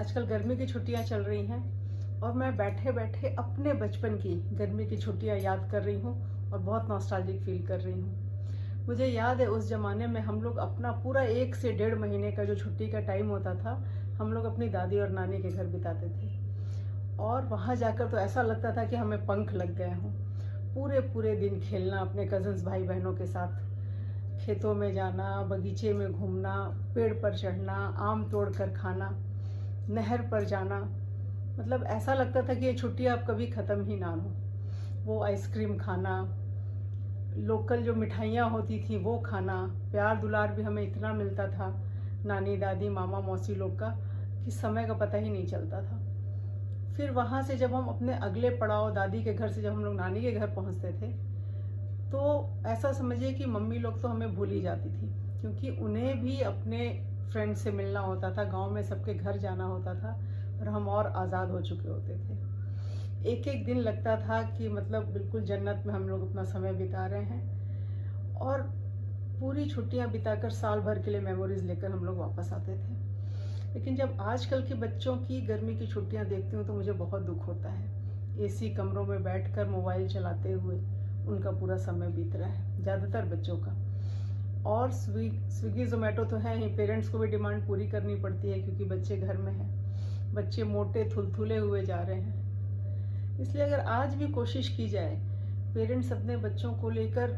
आजकल गर्मी की छुट्टियां चल रही हैं और मैं बैठे बैठे अपने बचपन की गर्मी की छुट्टियां याद कर रही हूँ और बहुत नॉस्टैल्जिक फील कर रही हूँ। मुझे याद है उस ज़माने में हम लोग अपना पूरा 1 से 1.5 महीने का जो छुट्टी का टाइम होता था, हम लोग अपनी दादी और नानी के घर बिताते थे और वहाँ जाकर तो ऐसा लगता था कि हमें पंख लग गए हों। पूरे पूरे दिन खेलना अपने कज़न्स भाई बहनों के साथ, खेतों में जाना, बगीचे में घूमना, पेड़ पर चढ़ना, आम तोड़ कर खाना, नहर पर जाना। मतलब ऐसा लगता था कि ये छुट्टियाँ अब कभी ख़त्म ही ना हो। वो आइसक्रीम खाना, लोकल जो मिठाइयाँ होती थी वो खाना, प्यार दुलार भी हमें इतना मिलता था नानी दादी मामा मौसी लोग का कि समय का पता ही नहीं चलता था। फिर वहाँ से जब हम अपने अगले पड़ाव दादी के घर से जब हम लोग नानी के घर पहुँचते थे तो ऐसा समझिए कि मम्मी लोग तो हमें भूल ही जाती थी, क्योंकि उन्हें भी अपने फ्रेंड से मिलना होता था, गांव में सबके घर जाना होता था और हम और आज़ाद हो चुके होते थे। एक एक दिन लगता था कि मतलब बिल्कुल जन्नत में हम लोग अपना समय बिता रहे हैं और पूरी छुट्टियां बिताकर साल भर के लिए मेमोरीज लेकर हम लोग वापस आते थे। लेकिन जब आजकल के बच्चों की गर्मी की छुट्टियां देखती हूँ तो मुझे बहुत दुख होता है। एसी कमरों में बैठकर मोबाइल चलाते हुए उनका पूरा समय बीत रहा है, ज़्यादातर बच्चों का। और स्विगी जोमेटो तो है ही, पेरेंट्स को भी डिमांड पूरी करनी पड़ती है क्योंकि बच्चे घर में हैं, बच्चे मोटे थुलथुले हुए जा रहे हैं। इसलिए अगर आज भी कोशिश की जाए, पेरेंट्स अपने बच्चों को लेकर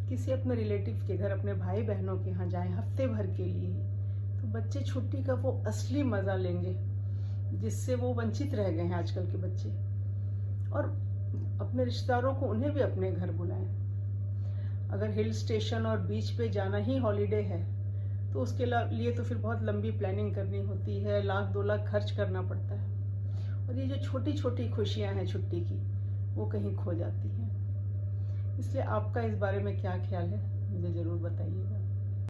किसी अपने रिलेटिव के घर, अपने भाई बहनों के यहाँ जाएं हफ्ते भर के लिए, तो बच्चे छुट्टी का वो असली मज़ा लेंगे जिससे वो वंचित रह गए हैं आजकल के बच्चे। और अपने रिश्तेदारों को उन्हें भी अपने घर बुलाएं। अगर हिल स्टेशन और बीच पे जाना ही हॉलीडे है तो उसके लिए तो फिर बहुत लंबी प्लानिंग करनी होती है, 1-2 लाख खर्च करना पड़ता है और ये जो छोटी छोटी खुशियां हैं छुट्टी की वो कहीं खो जाती हैं। इसलिए आपका इस बारे में क्या ख्याल है, मुझे ज़रूर बताइएगा।